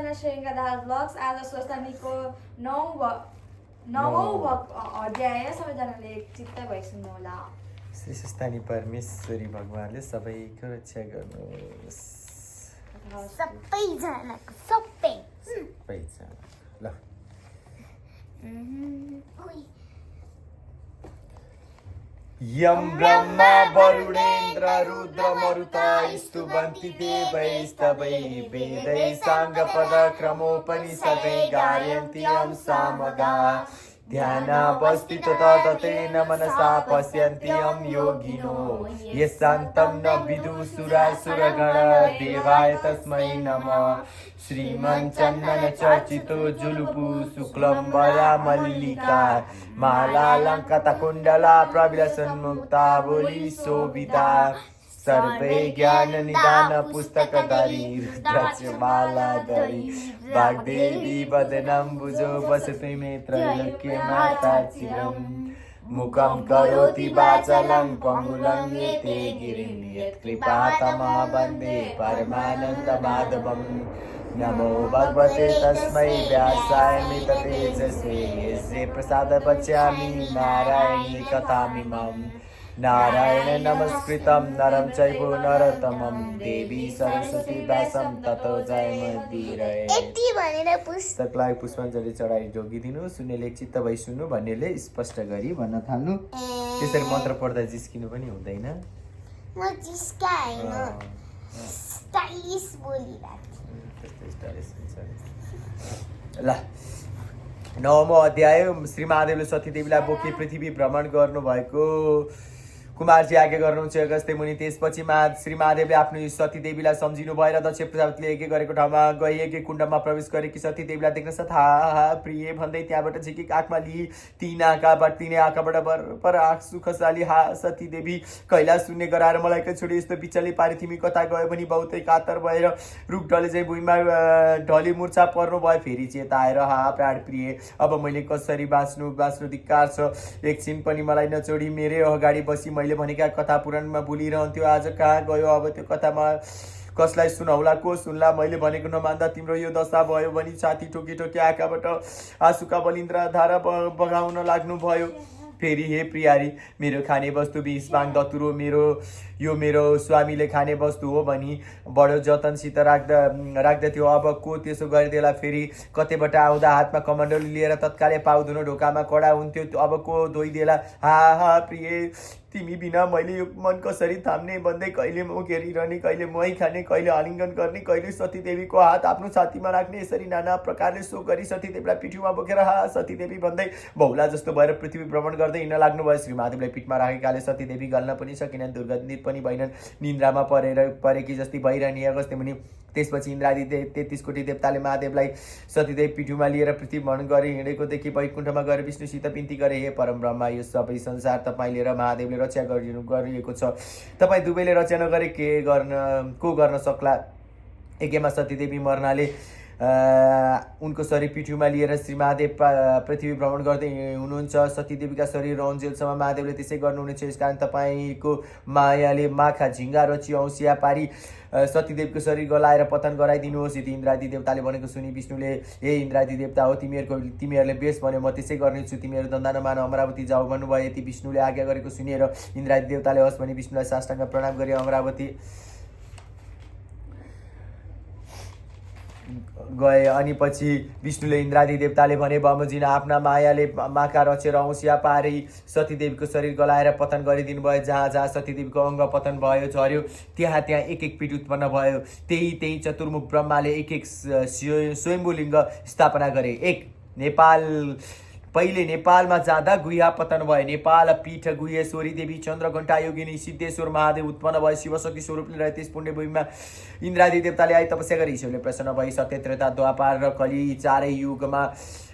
सबैजना श्रेयङ्का दाहाल ब्लग्स आज स्वस्थानीको नवौँ अध्याय सबैजनाले चित्त भई सुन्नुहोला। श्री स्वस्थानी परमेश्वरी भगवानले सबैको रक्षा गर्नुहोस्। सबैजनाको सबै ल यम ब्रह्मा वरुणेन्द्र रुद्र मरुता स्तुवन्ति देवैस्तवै वेदै साङ्गपद क्रमोपनिषदै गायन्ति यं सामगा ध्यानावस्थित ततेन मनसा पश्यन्ति यं योगिनो यस्सान्तं न विदुसुरासुरगण देवाय तस्मै नमः। श्रीमञ्चन्दन चर्चितो जुलुपु शुक्लम्बरा मल्लिका मालालङ्कृतकुण्डला प्रविलसन्मुक्ता बोली शोभिता सर्वे ज्ञान निदान पुस्तकधारी रुद्राक्षमालाधरी वाग्देवी वदनम्बुजो वसति मे त्रैलोक्ये माता चिरम् मुखं करोति वाचालं पङ्गुलं येते गिरिं यत्कृपातमः वन्दे परमानन्दमाधवम्। नमो भगवते तस्मै व्यासाय मिततेजसे यस्य प्रसादपच्यामि नारायणी कथामिमम्। नारायण नमस्कृतं नरं चैव नरोत्तमं देवी सरस्वती व्यासं ततो जयमदीरये। यति भनेर पुस्तकलाई पुष्पाञ्जली चढाइ जोगिदिनु, सुन्नेले चित्त भई सुन्नु भन्नेले स्पष्ट गरी भन्न थाल्नु। त्यसरी मन्त्र पढ्दा जिस्किनु पनि हुँदैन। म जिस्काएन, स्टाइलिस बोलिरहेको ल नवमो अध्याय श्री महादेवले सतीदेवीलाई बोकी पृथ्वी भ्रमण गर्नुभएको कुमारजी आज्ञा गर्नुहुन्छ अगस्त्य मुनि। त्यसपछि श्री महादेवले आफ्नो सतीदेवीलाई सम्झिनु भएर दक्ष प्रजापतिले यज्ञ गरेको ठाउँमा गई यज्ञ कुण्डमा प्रवेश गरेकी सतीदेवीलाई देख्न साथ हा प्रिय भन्दै त्यहाँबाट झिकिक आँखमा लिई तिन आँखाबाट पर आँख सुखशाली हा सतीदेवी कैलाश शून्य गराएर मलाई छोडी यस्तो बिचले पारी तिमी कता गयो भने बहुतै कातर भएर रुख ढले चाहिँ भुइँमा ढली मुर्छा पर्नु भयो। फेरि चेताएर हा प्राण प्रिय अब मैले कसरी बाँच्नु धिक्कार छ, एकछिन पनि मलाई नछोडी मेरै अगाडि बसी मैले भनेका कथा पुराणमा भुलिरहन्थ्यो। आज कहाँ गयो अब त्यो कथामा कसलाई सुनाउला को सुन्ला। मैले भनेको नमान्दा तिम्रो यो दशा भयो भने छाती ठोकी ठोकी आँखाबाट आँसुका बलिन्द्र धारा बगाउन लाग्नु भयो। फेरि हे प्रियारी मेरो खाने वस्तु बिस बाङ दतुरो मेरो स्वामीले खाने वस्तु हो भनी बडो जतनसित राख्दथ्यो। अब को त्यसो गरिदेला। फेरि कतैबाट आउँदा हातमा कमण्डलु लिएर तत्कालै पाउधुनो ढोकामा कडा हुन्थ्यो। अब को धोइदेला। हा प्रिय तिमी बिना मैले यो मन कसरी थाम्ने भन्दै कहिले म घेरिरहने, कहिले मै खाने, कहिले आलिङ्गन गर्ने, कहिले सतीदेवीको हात आफ्नो छातीमा राख्ने, यसरी नाना प्रकारले सो गरी सतीदेवीलाई पिठ्युमा बोकेर हा सतीदेवी भन्दै बहुला जस्तो भएर पृथ्वी भ्रमण गर्दै हिँड्न लाग्नुभयो। श्री महादेवलाई पिठमा राखेकाले सतीदेवी गल्न पनि सकिनन्, दुर्गन्धित पनि भएनन्, निन्द्रामा परेकी जस्तै भइरहने अगस्त्य मुनि। त्यसपछि इन्द्रादि 33 कोटी देवताले महादेवलाई सतीदेव पिठुमा लिएर पृथ्वी भ्रमण गरी हिँडेको देखि वैकुण्ठमा गएर विष्णुसित बिन्ती गरे, हे परम ब्रह्मा यो सबै संसार तपाईँले र महादेवले रक्षा गरिएको छ। तपाईँ दुवैले रक्षा नगरे को गर्न सक्ला। यज्ञमा सतीदेवी मर्नाले उनको शरीर पिठ्युमा लिएर श्री महादेव पृथ्वी भ्रमण गर्दै हुनुहुन्छ। सतीदेवीका शरीर रहन्जेलसम्म महादेवले त्यसै गर्नुहुनेछ। यसकारण तपाईँको मायाले माखा झिङ्गा रची औँसिया पारी सतीदेवको शरीर गलाएर पतन गराइदिनुहोस्। यदि इन्द्रादि देवताले भनेको सुनि विष्णुले हे इन्द्रादि देवता हो तिमीहरूले बेस भन्यो, म त्यसै गर्नेछु, तिमीहरू धन्दा नमान अमरावती जाऊ भन्नुभयो। यति विष्णुले आज्ञा गरेको सुनेर इन्द्रादि देवताले हस् भने विष्णुलाई साष्टाङ्ग प्रणाम गरी अमरावती गए। अनि पछि विष्णुले इन्द्रादि देवताले भने बमोजिन आफ्ना मायाले माका रचेर औँसिया पारी सतीदेवीको शरीर गलाएर पतन गरिदिनु भयो। जहाँ जहाँ सतीदेवीको अङ्ग पतन भयो झऱ्यो त्यहाँ एक एक पीठ उत्पन्न भयो। त्यही चतुर्मुख ब्रह्माले एक स्वयम्भूलिङ्ग स्थापना गरे। पहिले नेपालमा जाँदा गुह्या पतन भयो। नेपाल पीठ गुह्येश्वरी देवी चन्द्रघण्टा योगिनी सिद्धेश्वर महादेव उत्पन्न भए। शिवशक्ति स्वरूपले रहे त्यस पुण्यभूमिमा इन्द्रादि देवताले आई तपस्या गरी ईश्वरले प्रसन्न भई सत्य त्रेता द्वापार र कली चारै युगमा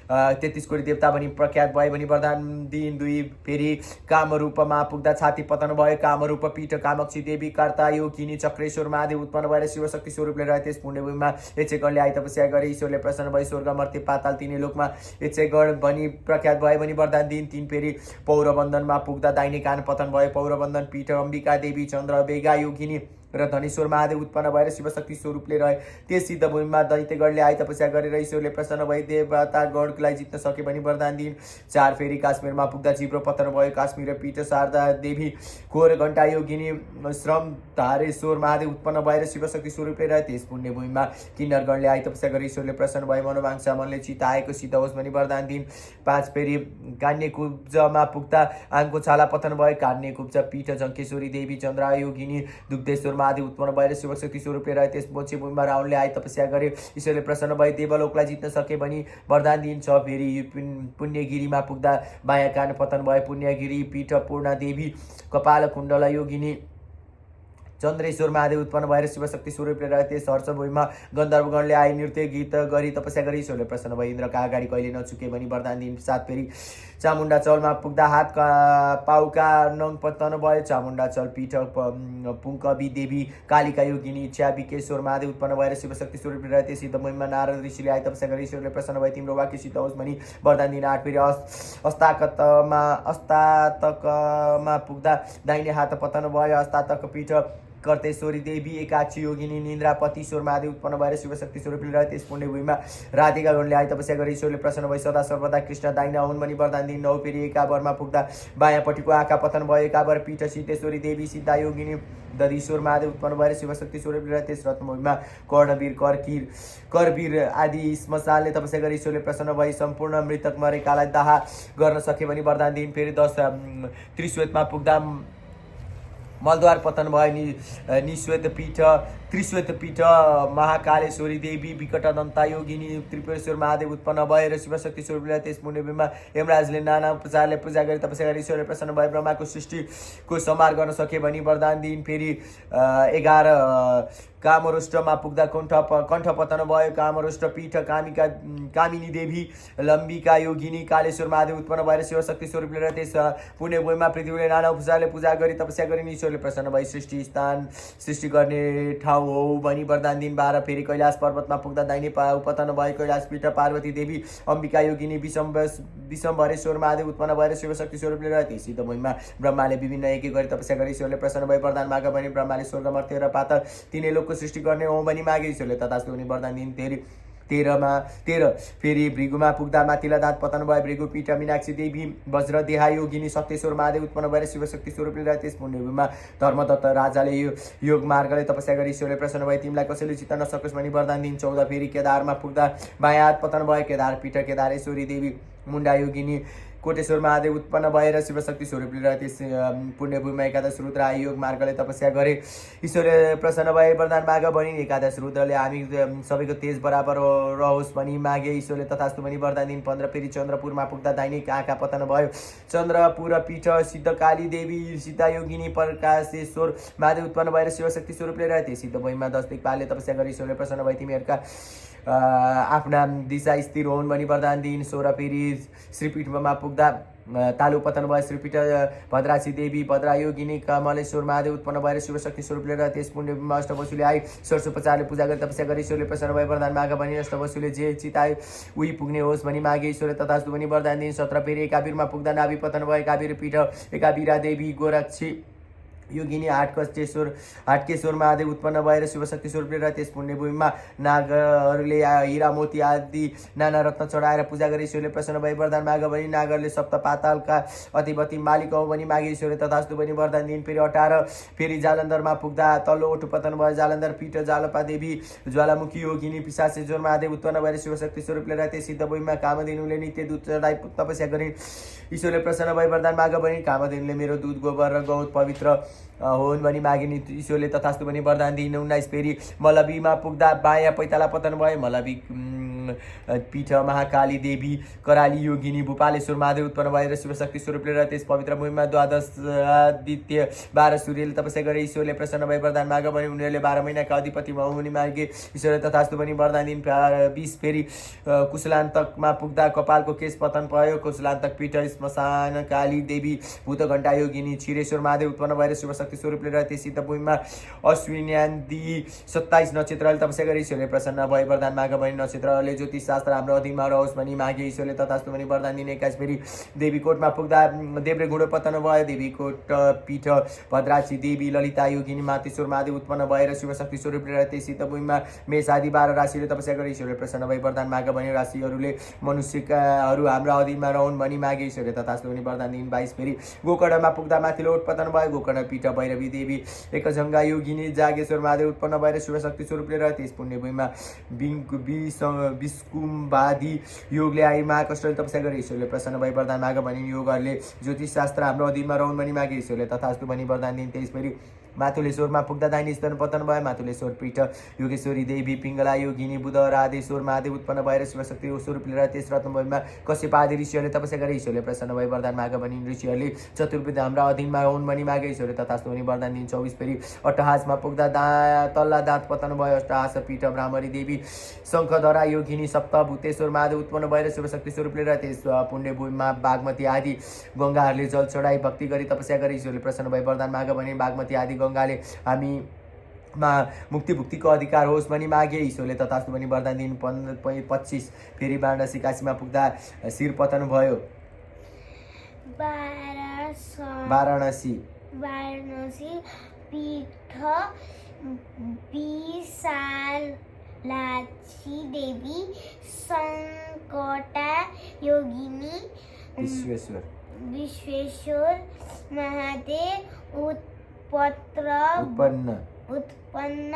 33 कोटी देवता भनी प्रख्यात भए भनी वरदान दिन दुई। फेरि कामरूपमा पुग्दा छाती पतन भयो। कामरूप पीठ कामक्षी देवी कर्ता योगिनी चक्रेश्वर महादेव उत्पन्न भएर शिवशक्ति स्वरूपले रहे त्यस पुण्यभूमिमा यक्षगणले आई तपस्या गरी ईश्वरले प्रसन्न भई स्वर्ग मर्त्य पाताल तिनै लोकमा यक्षगण भनी प्रख्यात भए भनी वरदान दिन तीन। फेरि पौरबन्धनमा पुग्दा दाहिने कान पतन भयो। पौरबन्धन पीठ अम्बिका देवी चन्द्र बेगा योगिनी र धनेश्वर महादेव उत्पन्न भएर शिवशक्ति स्वरूपले रहे त्यस सिद्धभूमिमा दैत्यगणले आई तपस्या गरेर ईश्वरले प्रसन्न भई देवतागणलाई जित्न सके भनी वरदान दिइन्। 4 फेरि काश्मीरमा पुग्दा जिब्रो पतन भयो। काश्मीर पीठ शारदा देवी खोर घण्टा योगिनी श्रम धारेश्वर महादेव उत्पन्न भएर शिवशक्ति स्वरूपले रहे त्यस पुण्यभूमिमा किन्नरगणले आई तपस्या गरेर ईश्वरले प्रसन्न भए मनोवांक्षा मनले चिताएको सिद्ध होस् भनी वरदान दिइन्। 5 फेरि कान्यकुब्जमा पुग्दा आङको छाला पतन भयो। कान्यकुब्ज पीठ झङ्केश्वरी देवी चन्द्रा योगिनी दुग्धेश्वर महादेव उत्पन्न भएर शिवशक्ति स्वरूपले रहे त्यस मोक्षभूमिमा रावणले आई तपस्या गरे ईश्वरले प्रसन्न भए देवलोकलाई जित्न सके भनी वरदान दिन्छ। फेरि पुण्यगिरीमा पुग्दा बायाँ कान पतन भए। पुण्यगिरी पीठ पूर्णा देवी कपाल कुण्डला योगिनी चन्द्रेश्वर महादेव उत्पन्न भएर शिवशक्ति स्वरूपले रहे त्यस हर्षभूमिमा गन्धर्वगणले आई नृत्य गीत गरी तपस्या गरी ईश्वरले प्रसन्न भए इन्द्रका अगाडि कहिले नचुके भनी वरदान दिइन्। 7 फेरि चामुण्डा चौलमा पुग्दा हात पाउका नङ पतन भयो। चामुण्डा चौल पीठ पुङ्कवी देवी कालिका योगिनी इच्छा विकेश्वर महादेव उत्पन्न भएर शिवशक्ति स्वरूपले रहे त्यस सिद्धभूमिमा नारद ऋषिले आई तपस्या गरी ईश्वरले प्रसन्न भए तिम्रो वाक्य सिद्ध होस् भनी वरदान दिइन्। 8 फेरि अस्तातकमा पुग्दा दाहिने हात पतन भयो। अस्तातक पीठ कर्तेश्वरी देवी एकाक्षी योगिनी निन्द्रापतिश्वर महादेव उत्पन्न भएर शिवशक्ति स्वरूपले रहे त्यस पुण्यभूमिमा राधिकागणले आई तपस्या गरी ईश्वरले प्रसन्न भई सदा सर्वदा कृष्ण दाहिना हुन् भनी वरदान दिइन्। 9 फेरि एकाबरमा पुग्दा बायाँपट्टिको आँखा पतन भयो। एकाबर पीठ सिद्धेश्वरी देवी सिद्धा योगिनी दधीश्वर महादेव उत्पन्न भएर शिवशक्ति स्वरूपले रहे त्यस रत्नभूमिमा कर्णवीर करवीर आदि श्मशानले तपस्या गरी ईश्वरले प्रसन्न भई सम्पूर्ण मृतक मरेकालाई दाह गर्न सके भनी वरदान दिइन्। फेरि 10 त्रिश्वेतमा पुग्दा मलद्वार पतन भयो। निश्वेत पीठ त्रिश्वेत पीठ महाकालेश्वरी देवी विकटदन्ता योगिनी त्रिपुरेश्वर महादेव उत्पन्न भएर शिवशक्ति स्वरूपले त्यस पुण्यभूमिमा यमराजले नाना उपचारले पूजा गरी तपस्या गरी ईश्वरले प्रसन्न भए ब्रह्माको सृष्टिको संहार गर्न सके भनी वरदान दिइन्। फेरि 11 कामरुष्टमा पुग्दा कण्ठ पतन भयो। कामरुष्ट पीठ कामिनी देवी लम्बिका योगिनी कालेश्वर महादेव उत्पन्न भएर शिवशक्ति स्वरूपले रहे त्यस पुण्यभूमिमा पृथ्वीले नाना उपचारले पूजा गरी तपस्या गरी ईश्वरले प्रसन्न भई सृष्टि गर्ने ठाउँ हो भनी वरदान दिइन्। 12 फेरि कैलाश पर्वतमा पुग्दा दाहिने पतन भयो। कैलाश पीठ पार्वती देवी अम्बिका योगिनी विशम्भरेश्वर महादेव उत्पन्न भएर शिवशक्ति स्वरूपले रहे त्यस सिद्धभूमिमा ब्रह्माले विभिन्न एक गरी तपस्या गरी ईश्वरले प्रसन्न भई वरदान माग भनी ब्रह्माले स्वर्ग मर्त्य र पाताल तीनै लोकको सृष्टि गर्ने हो भनी मागे ईश्वरले तथास्तु भनी वरदान दिइन्। 13 फेरि भृगुमा पुग्दा माथिल्ला दाँत पतन भयो। भृगु पीठ मीनाक्षी देवी वज्रदेहा योगिनी सत्येश्वर महादेव उत्पन्न भएर शिवशक्ति स्वरूपले रहे त्यस पुण्यभूमिमा धर्मदत्त राजाले योग मार्गले तपस्या गरी ईश्वरले प्रसन्न भए तिमीलाई कसैले जित्न नसकोस् भनी वरदान दिइन्। 14 फेरि केदारमा पुग्दा बायाँ हात पतन भयो। केदार पीठ केदारेश्वरी देवी मुण्डा योगिनी कोटेश्वर महादेव उत्पन्न भएर शिवशक्ति स्वरूपले रहे त्यस पुण्यभूमिमा एकादश रुद्र आई योग मार्गले तपस्या गरे ईश्वरले प्रसन्न भए वरदान माग भनी एकादश रुद्रले हामी सबैको तेज बराबर रहोस् भनी मागे ईश्वरले तथास्तु भनी वरदान दिइन्। 15 फेरि चन्द्रपुरमा पुग्दा दाहिने आँखा पतन भयो। चन्द्रपुर पीठ सिद्धकाली देवी सीता योगिनी प्रकाशेश्वर महादेव उत्पन्न भएर शिवशक्ति स्वरूपले रहे त्यस सिद्धभूमिमा 10 दिक्पालले तपस्या गरी ईश्वरले प्रसन्न भए तिमीहरूका आफ्ना दिशा स्थिर हुन् भनी वरदान दिइन्। 16 फेरि श्रीपीठमा पुग्दा तालु पतन भयो। श्रीपीठ भद्रासी देवी भद्रा योगिनी कमलेश्वर महादेव उत्पन्न भएर शिवशक्ति स्वरूपले रहे त्यस पुण्यभूमिमा अष्टवसुले आई षोडशोपचारले पूजा गरी तपस्या गरी ईश्वरले प्रसन्न भए वरदान माग भनी अष्टवसुले जे चिताए उही पुग्ने होस् भनी मागे ईश्वरले तथास्तु भनी वरदान दिइन्। 17 फेरि एकावीरमा पुग्दा नाभि पतन भयो। एकावीर पीठ एकावीरा देवी गोरक्षी योगिनी हाटकेश्वर महादेव उत्पन्न भएर शिवशक्ति स्वरूपले रहे त्यस पुण्यभूमिमा नागहरूले हिरा मोती आदि नाना रत्न चढाएर पूजा गरी ईश्वरले प्रसन्न भए वरदान माग भनी नागरले सप्त पातालका अधिपति मालिक हौ भनी मागे ईश्वरले तथास्तु भनी वरदान दिइन्। फेरि 18 फेरि जालन्धरमा पुग्दा तल्लो ओठो पतन भयो। जालन्धर पीठ जालपा देवी ज्वालामुखी योगिनी पिशाचेश्वर महादेव उत्पन्न भएर शिवशक्ति स्वरूपले रहे त्यस सिद्धभूमिमा कामधेनुले नित्य दूध चढाई तपस्या गरी ईश्वरले प्रसन्न भए वरदान माग भनी कामधेनुले मेरो दूध गोबर र गौत पवित्र हुन् भनी मागिनी ईश्वरले तथास्तु भनी वरदान दिइन्। 19 फेरि मलबीमा पुग्दा बायाँ पैताला पतन भयो। मलबी पीठ महाकाली देवी कराली योगिनी भूपालेश्वर महादेव उत्पन्न भएर शिवशक्ति स्वरूपले रहे त्यस पवित्र भूमिमा द्वादश आदित्य 12 सूर्यले तपस्या गरे ईश्वरले प्रसन्न भए वरदान माग भनी उनीहरूले 12 महिनाका अधिपति हुने मागे ईश्वरले तथास्तु भनी वरदान दिइन्। 20 फेरि कुशलान्तकमा पुग्दा कपालको केश पतन भयो। कुशलान्तक पीठ श्मशान काली देवी भूतघण्टा योगिनी क्षीरेश्वर महादेव उत्पन्न भएर शिवशक्ति स्वरूपले रहे त्यस सिद्धभूमिमा अश्विन्यादि 27 नक्षत्रले तपस्या गरी ईश्वरले प्रसन्न भए वरदान माग भनी नक्षत्रले ज्योतिष शास्त्र हाम्रो अधीनमा रहोस् भनी मागे ईश्वरले तथास्तु भनी वरदान दिने 21 फेरि देवीकोटमा पुग्दा देव्रे घुँडो पतन भयो। देवीकोट पीठ भद्राक्षी देवी ललिता योगिनी मातेश्वर महादेव उत्पन्न भएर शिवशक्ति स्वरूप रहेर त्यस सिद्धभूमिमा मेष आदि 12 राशिले तपस्या गरी ईश्वरले प्रसन्न भई वरदान माग भन्यो। राशिहरूले मनुष्यहरू हाम्रो अधीनमा रहन् भनी मागे ईश्वरले तथास्तु भनी वरदान दिन 22 फेरि गोकर्णमा पुग्दा माथिल्लो उत्पतन भयो। गोकर्ण पीठ भैरवी देवी एकजङ्गा योगिनी जागेश्वर महादेव उत्पन्न भएर शिवशक्ति स्वरूपले र त्यस पुण्यभूमिमा विस्कुम्बादी योगले आई महाकष्टले तपस्या गरी ईश्वरले प्रसन्न भई वरदान माग भनी योगहरूले ज्योतिष शास्त्र हाम्रो अधीनमा रहन् भनी मागे ईश्वरले तथास्तु भनी वरदान दिन 23 फेरि माथुलेश्वरमा पुग्दा दाहिने स्तन पतन भयो। माथुलेश्वर पीठ योगेश्वरी देवी पिङ्गला योगिनी बुध राधेश्वर महादेव उत्पन्न भएर शिवशक्ति स्वरूपले र त्यस रत्नभूमिमा कश्यप आदि ऋषिहरूले तपस्या गरी ईश्वरले प्रसन्न भई वरदान माग भनी ऋषिहरूले चतुर्विध हाम्रा अधीनमा हुन् भनी मागे ईश्वरले तथास्तु भनी वरदान दिन 24 फेरि अट्टहासमा पुग्दा तल्ला दाँत पतन भयो। अट्टहास पीठ ब्राह्मणी देवी शङ्खधरा योगिनी सप्तभूतेश्वर महादेव उत्पन्न भएर शिवशक्ति स्वरूपले र त्यस पुण्यभूमिमा बागमती आदि गङ्गाहरूले जल चढाई भक्ति गरी तपस्या गरी ईश्वरले प्रसन्न भई वरदान माग भनी बागमती आदि गङ्गाले हामीमा मुक्ति भुक्तिको अधिकार होस् भनी मागे ईश्वरले तथास्तु भनी वरदान दिन 25 फेरि वाराणसी काशीमा पुग्दा शिर पतन भयो। वाराणसी पीठ विशालाक्षी देवी संकटा योगिनी विश्वेश्वर महादेव उत्पन्न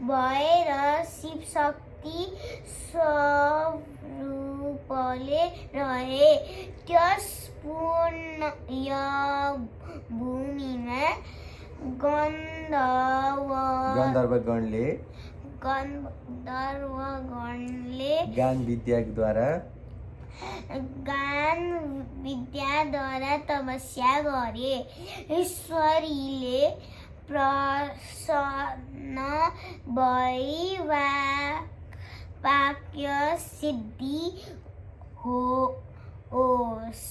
भएर शिवशक्ति स्वरूपले रहे। त्यस पुण्यभूमिमा गन्धर्वगणले ज्ञान विद्याद्वारा तपस्या गरे। ईश्वरीले प्रसन्न भई वाक्य सिद्धि होस्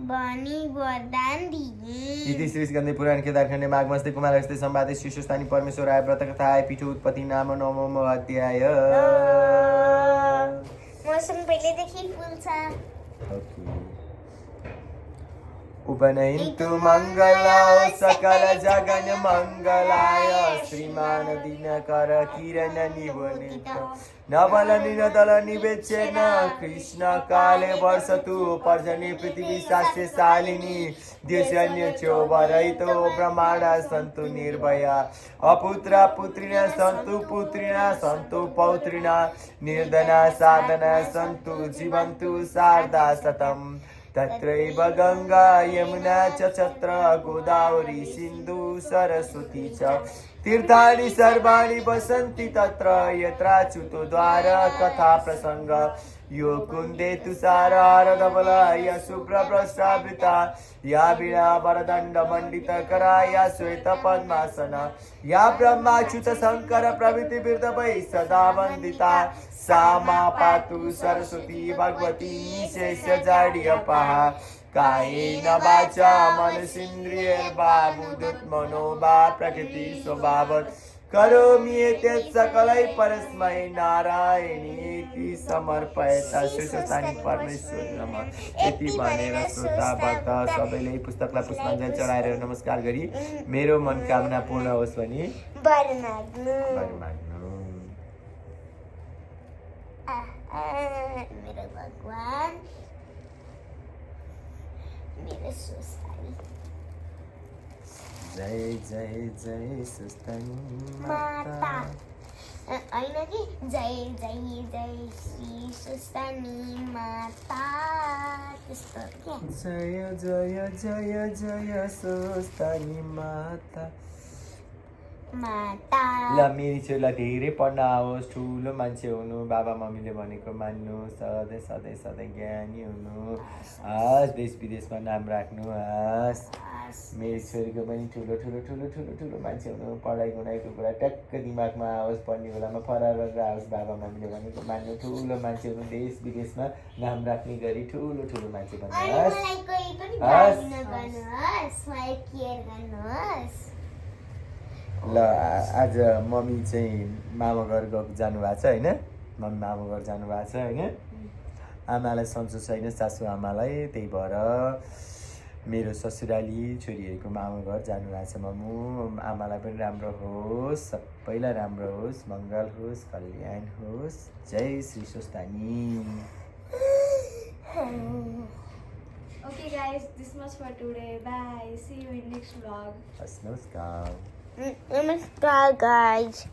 भनी वरदान दिए। इति श्री स्कन्द पुराण केदारखण्डे माघमासते कुमारहस्ते संवादे शीर्षस्थानी परमेश्वर आय व्रत कथा आय पीठ उत्पत्ति नाम 9मो अध्याय। मौसम पहिलेदेखि फुल छ। उपनयन्तु मङ्गलाय सकल जगन मङ्गलाय श्रीमान दिनकर किरण निवनित नवल निरदल निवेचन कृष्ण काले वर्षतु पर्जन्य पृथ्वी शास्त्रे शालिनी देशन्य चोबरहितो ब्रह्माण्ड सन्तु निर्भया अपुत्र पुत्रिण सन्तु पुत्रिण सन्तु पौत्रिण निर्धना साधना सन्तु जीवन्तु शारदा शतम् तत्रैव गंगा यमुना च तत्र गोदावरी सिन्धु सरस्वती च तीर्थानि सर्वाणि वसन्ति तत्र यत्राच्युतो द्वार कथा प्रसंग यो कुन्दे तुषार धवल या शुभ्रभ्रष्टावृता या वीणा वरदण्ड मंडित करा या श्वेत पद्मासन या ब्रह्माच्युत शंकर प्रभृति बिर्दवै सदा वन्दिता सा मा पातु सरस्वती भगवती निशेष जाड्यपहा कायेन वाचा मनसेन्द्रियैर्वा बुद्धिमनो वा प्रकृति स्वभावत् करोमि एतत् सकलै परस्मै नारायणीति समर्पयता श्रेष्ठस्थानी परमेश्वर नमः यति भनेर श्रोता भक्त सबैले पुस्तकलाई पुष्पाञ्जली चढाएर नमस्कार गरी मेरो मनोकामना पूर्ण होस् भनी वर माग्नु। मेरो भगवान मेरो सुस्तानी जय जय जय सुस्तानी माता होइन कि जय जय जय श्री सुस्तानी माता त्यस्तो क्या जय जय जय जय सुस्तानी माता माता। ल मेरी छोरीलाई धेरै पढ्न आओस् ठुलो मान्छे हुनु बाबा मम्मीले भनेको मान्नु सधैँ सधैँ सधैँ ज्ञानी हुनु हस् देश विदेशमा नाम राख्नु हस् मेरी छोरीको पनि ठुलो ठुलो ठुलो ठुलो ठुलो मान्छे हुनु पढाइ गुनाइको कुरा ट्याक्क दिमागमा आओस् पढ्ने बेलामा फरार गरेर आओस् बाबा मम्मीले भनेको मान्नु ठुलो मान्छे हुनु देश विदेशमा नाम राख्ने गरी ठुलो ठुलो मान्छे भन्नु ल आज मम्मी चाहिँ मामा घर जानु भएको छ होइन मम्मी मामु घर जानुभएको छ होइन आमालाई सन्चो छैन सासू आमालाई त्यही भएर मेरो ससुराली छोरीहरूको मामु घर जानुभएको छ मामु आमालाई पनि राम्रो होस् सबैलाई राम्रो होस् मङ्गल होस् कल्याण होस् जय Shri Swasthani Okay guys, this much for today. Bye. See you in next vlog. हस् नमस्कार Namaskar, guys.